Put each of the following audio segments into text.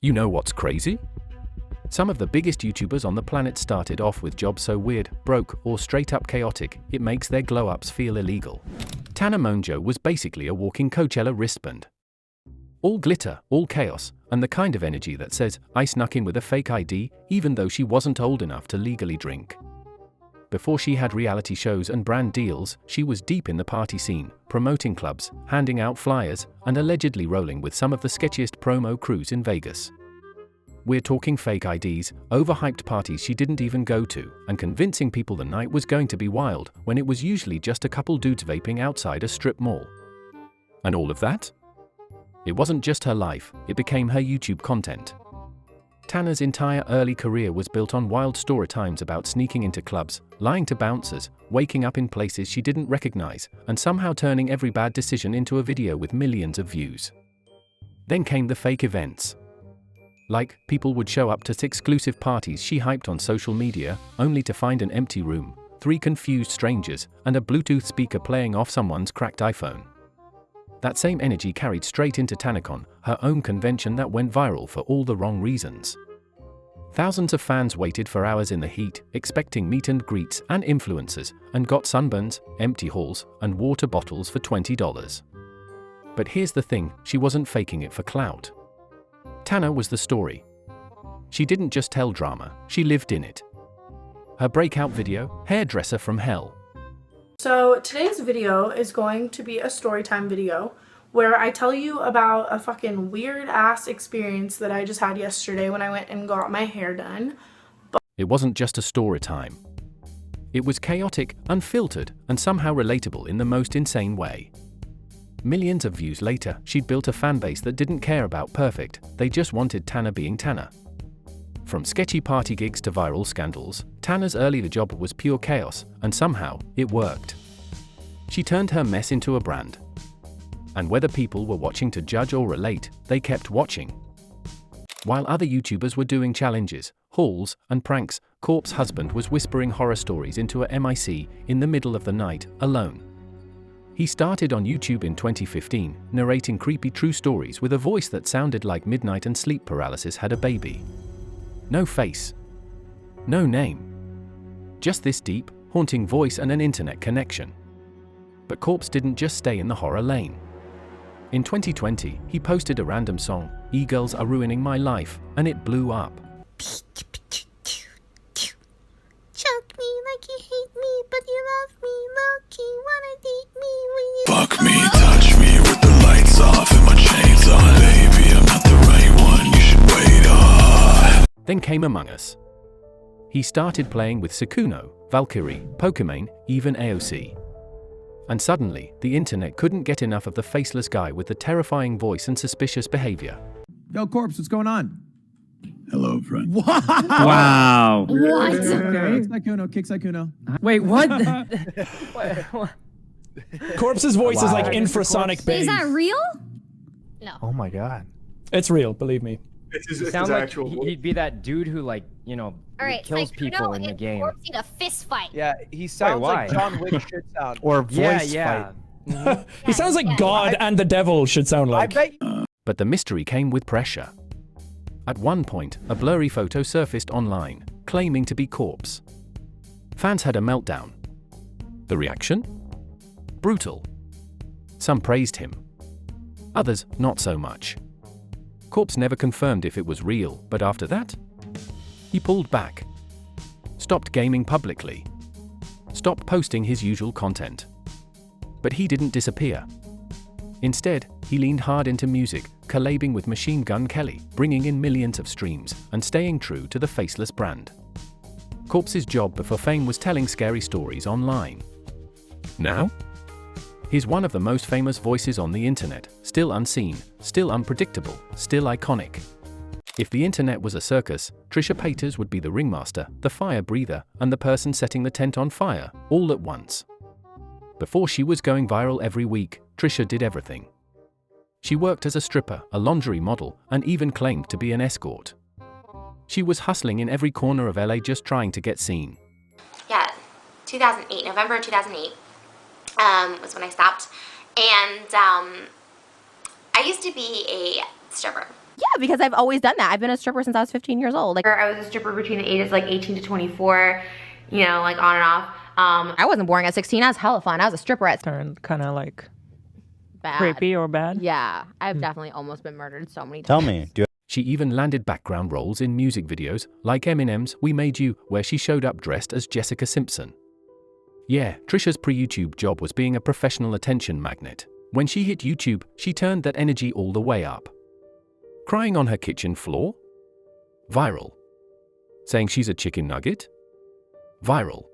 You know what's crazy? Some of the biggest YouTubers on the planet started off with jobs so weird, broke, or straight up chaotic, it makes their glow-ups feel illegal. Tana Mongeau was basically a walking Coachella wristband. All glitter, all chaos, and the kind of energy that says, I snuck in with a fake ID, even though she wasn't old enough to legally drink. Before she had reality shows and brand deals, she was deep in the party scene, promoting clubs, handing out flyers, and allegedly rolling with some of the sketchiest promo crews in Vegas. We're talking fake IDs, overhyped parties she didn't even go to, and convincing people the night was going to be wild when it was usually just a couple dudes vaping outside a strip mall. And all of that? It wasn't just her life, it became her YouTube content. Tana's entire early career was built on wild story times about sneaking into clubs, lying to bouncers, waking up in places she didn't recognize, and somehow turning every bad decision into a video with millions of views. Then came the fake events. Like, people would show up to exclusive parties she hyped on social media, only to find an empty room, 3 confused strangers, and a Bluetooth speaker playing off someone's cracked iPhone. That same energy carried straight into TanaCon, her own convention that went viral for all the wrong reasons. Thousands of fans waited for hours in the heat, expecting meet and greets and influencers, and got sunburns, empty halls, and water bottles for $20. But here's the thing, she wasn't faking it for clout. Tana was the story. She didn't just tell drama, she lived in it. Her breakout video, Hairdresser from Hell. So today's video is going to be a storytime video where I tell you about a fucking weird ass experience that I just had yesterday when I went and got my hair done. It wasn't just a story time. It was chaotic, unfiltered, and somehow relatable in the most insane way. Millions of views later, she'd built a fanbase that didn't care about perfect, they just wanted Tana being Tana. From sketchy party gigs to viral scandals, Tana's early job was pure chaos, and somehow, it worked. She turned her mess into a brand. And whether people were watching to judge or relate, they kept watching. While other YouTubers were doing challenges, hauls, and pranks, Corp's husband was whispering horror stories into a mic in the middle of the night, alone. He started on YouTube in 2015, narrating creepy true stories with a voice that sounded like midnight and sleep paralysis had a baby. No face. No name. Just this deep, haunting voice and an internet connection. But Corpse didn't just stay in the horror lane. In 2020, he posted a random song, E-Girls Are Ruining My Life, and it blew up. Choke me like you hate me, but you love me, low-key wanna date me when you fuck me, touch me with the lights off and my chains on. Baby, I'm not the right one, you should wait on. Then came Among Us. He started playing with Sukuno, Valkyrie, Pokimane, even AOC. And suddenly, the internet couldn't get enough of the faceless guy with the terrifying voice and suspicious behavior. Yo, Corpse, what's going on? Hello, friend. Wow. What? Kick Saikuno. Wait, what? Corpse's voice is like infrasonic Wait, bass. is that real? No. Oh my god. It's real, believe me. It sounds like he'd be that dude who, like, you know, Alright, kills people in the game. Corpse need a fist fight. Yeah, he sounds like why? John Wick should sound. Or voice yeah. fight. He sounds like God and the devil should sound I like. bet But the mystery came with pressure. At one point, a blurry photo surfaced online, claiming to be Corpse. Fans had a meltdown. The reaction? Brutal. Some praised him. Others, not so much. Corpse never confirmed if it was real, but after that, he pulled back. Stopped gaming publicly. Stopped posting his usual content. But he didn't disappear. Instead, he leaned hard into music, collabing with Machine Gun Kelly, bringing in millions of streams, and staying true to the faceless brand. Corpse's job before fame was telling scary stories online. Now? He's one of the most famous voices on the internet, still unseen, still unpredictable, still iconic. If the internet was a circus, Trisha Paytas would be the ringmaster, the fire breather, and the person setting the tent on fire, all at once. Before she was going viral every week, Trisha did everything. She worked as a stripper, a lingerie model, and even claimed to be an escort. She was hustling in every corner of LA just trying to get seen. Yeah, 2008, November 2008 was when I stopped. And I used to be a stripper. Yeah, because I've always done that. I've been a stripper since I was 15 years old. Like, I was a stripper between the ages like 18 to 24, you know, like on and off. I wasn't boring at 16. I was hella fun. I was a stripper at Turned kind of like bad. creepy or bad. Yeah, I've definitely almost been murdered so many times. Tell me, She even landed background roles in music videos, like Eminem's We Made You, where she showed up dressed as Jessica Simpson. Yeah, Trisha's pre-YouTube job was being a professional attention magnet. When she hit YouTube, she turned that energy all the way up. Crying on her kitchen floor? Viral. Saying she's a chicken nugget? Viral.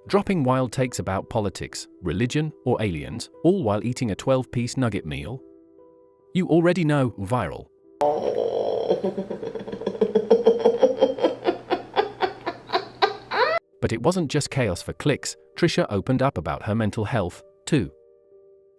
Dropping wild takes about politics, religion, or aliens, all while eating a 12-piece nugget meal? You already know, viral. But it wasn't just chaos for clicks. Trisha opened up about her mental health, too.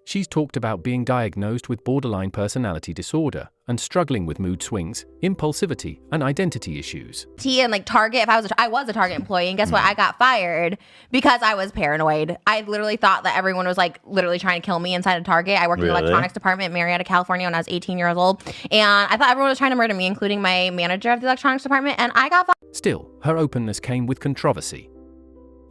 She's talked about being diagnosed with borderline personality disorder and struggling with mood swings, impulsivity, and identity issues. And like Target, I was a Target employee, and guess what? I got fired because I was paranoid. I literally thought that everyone was like literally trying to kill me inside of Target. I worked in the electronics department in Marietta, California when I was 18 years old, and I thought everyone was trying to murder me, including my manager of the electronics department, and I got fired. Still, her openness came with controversy.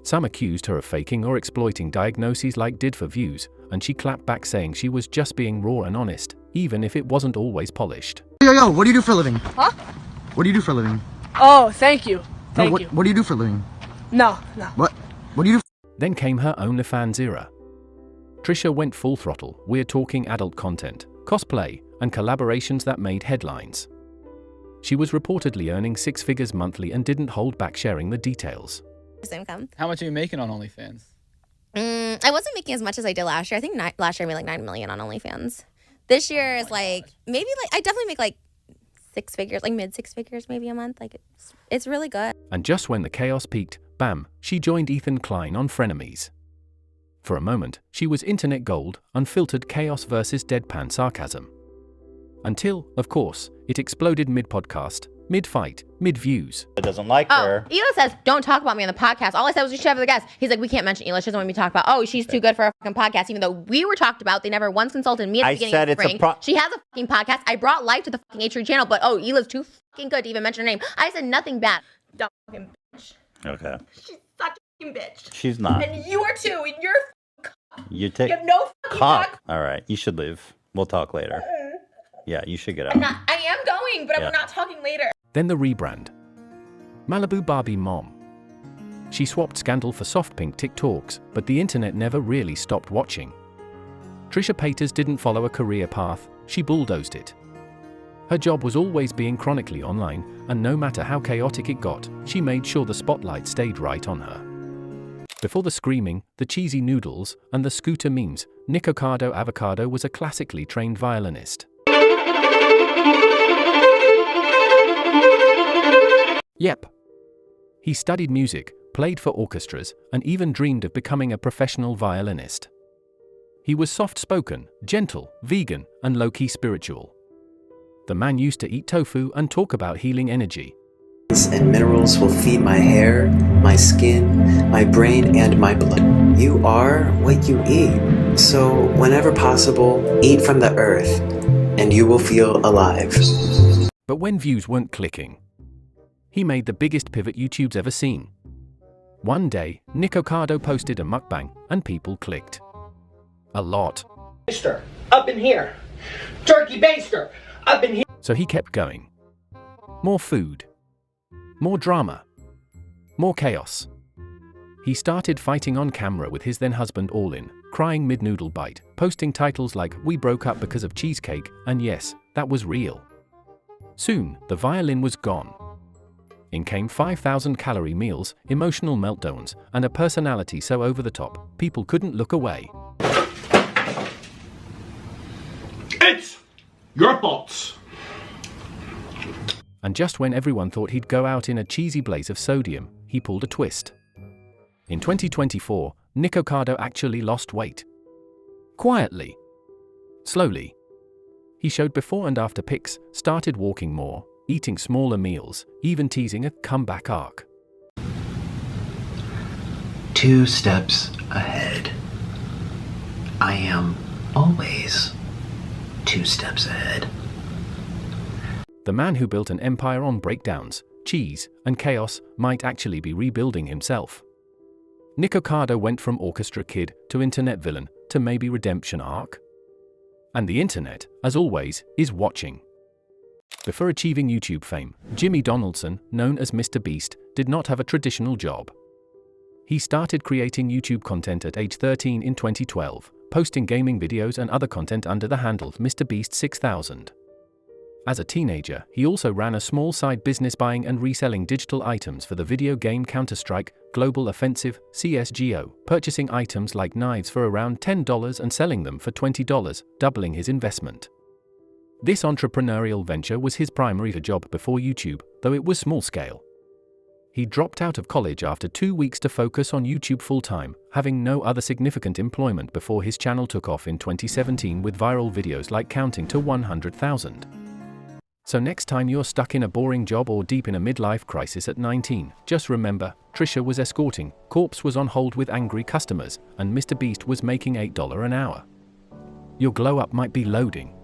Some accused her of faking or exploiting diagnoses like did for views, and she clapped back saying she was just being raw and honest, even if it wasn't always polished. Yo, what do you do for a living? Huh? What do you do for a living? Oh, thank you. Thank you. What do you do for a living? No. What do you do? Then came her OnlyFans era. Trisha went full throttle, we're talking adult content, cosplay, and collaborations that made headlines. She was reportedly earning 6 figures monthly and didn't hold back sharing the details. Income. How much are you making on OnlyFans? I wasn't making as much as I did last year. I think last year I made like 9 million on OnlyFans. This year is like maybe like I definitely make like 6 figures, like mid 6 figures maybe a month. Like it's really good. And just when the chaos peaked, bam, she joined Ethan Klein on Frenemies. For a moment, she was internet gold, unfiltered chaos versus deadpan sarcasm. Until, of course, it exploded mid-podcast, mid-fight, mid-views. It doesn't like her. Ela says, don't talk about me on the podcast. All I said was you should have the guest. He's like, we can't mention Ela. She doesn't want me to talk about, oh, she's too good for a fucking podcast, even though we were talked about. They never once consulted me at the beginning of the spring. She has a fucking podcast. I brought life to the fucking H3 channel, but oh, Ela's too fucking good to even mention her name. I said nothing bad. Dumb fucking bitch. Okay. She's such a fucking bitch. She's not. And you are too, and you're You have no fucking cock. All right, you should leave. We'll talk later. Yeah, you should get out. I am going, but we're not talking later. Then the rebrand. Malibu Barbie Mom. She swapped scandal for soft pink TikToks, but the internet never really stopped watching. Trisha Paytas didn't follow a career path, she bulldozed it. Her job was always being chronically online, and no matter how chaotic it got, she made sure the spotlight stayed right on her. Before the screaming, the cheesy noodles, and the scooter memes, Nikocado Avocado was a classically trained violinist. Yep. He studied music, played for orchestras, and even dreamed of becoming a professional violinist. He was soft-spoken, gentle, vegan, and low-key spiritual. The man used to eat tofu and talk about healing energy. And minerals will feed my hair, my skin, my brain, and my blood. You are what you eat. So whenever possible, eat from the earth, and you will feel alive. But when views weren't clicking, he made the biggest pivot YouTube's ever seen. One day, Nikocado posted a mukbang, and people clicked. A lot. Baster, up in here. Turkey baster, up in here. So he kept going. More food. More drama. More chaos. He started fighting on camera with his then-husband All-In, crying mid-noodle bite, posting titles like, "We broke up because of cheesecake," and yes, that was real. Soon, the violin was gone. In came 5,000-calorie meals, emotional meltdowns, and a personality so over the top, people couldn't look away. It's your fault. And just when everyone thought he'd go out in a cheesy blaze of sodium, he pulled a twist. In 2024, Nikocado actually lost weight. Quietly. Slowly. He showed before and after pics, started walking more, eating smaller meals, even teasing a comeback arc. 2 steps ahead. I am always 2 steps ahead. The man who built an empire on breakdowns, cheese, and chaos might actually be rebuilding himself. Nikocado went from orchestra kid to internet villain to maybe redemption arc. And the internet, as always, is watching. Before achieving YouTube fame, Jimmy Donaldson, known as MrBeast, did not have a traditional job. He started creating YouTube content at age 13 in 2012, posting gaming videos and other content under the handle MrBeast6000. As a teenager, he also ran a small side business buying and reselling digital items for the video game Counter-Strike Global Offensive (CSGO), purchasing items like knives for around $10 and selling them for $20, doubling his investment. This entrepreneurial venture was his primary job before YouTube, though it was small scale. He dropped out of college after 2 weeks to focus on YouTube full-time, having no other significant employment before his channel took off in 2017 with viral videos like counting to 100,000. So next time you're stuck in a boring job or deep in a midlife crisis at 19, just remember, Trisha was escorting, Corpse was on hold with angry customers, and MrBeast was making $8 an hour. Your glow-up might be loading.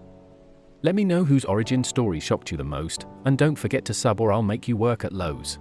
Let me know whose origin story shocked you the most, and don't forget to sub or I'll make you work at Lowe's.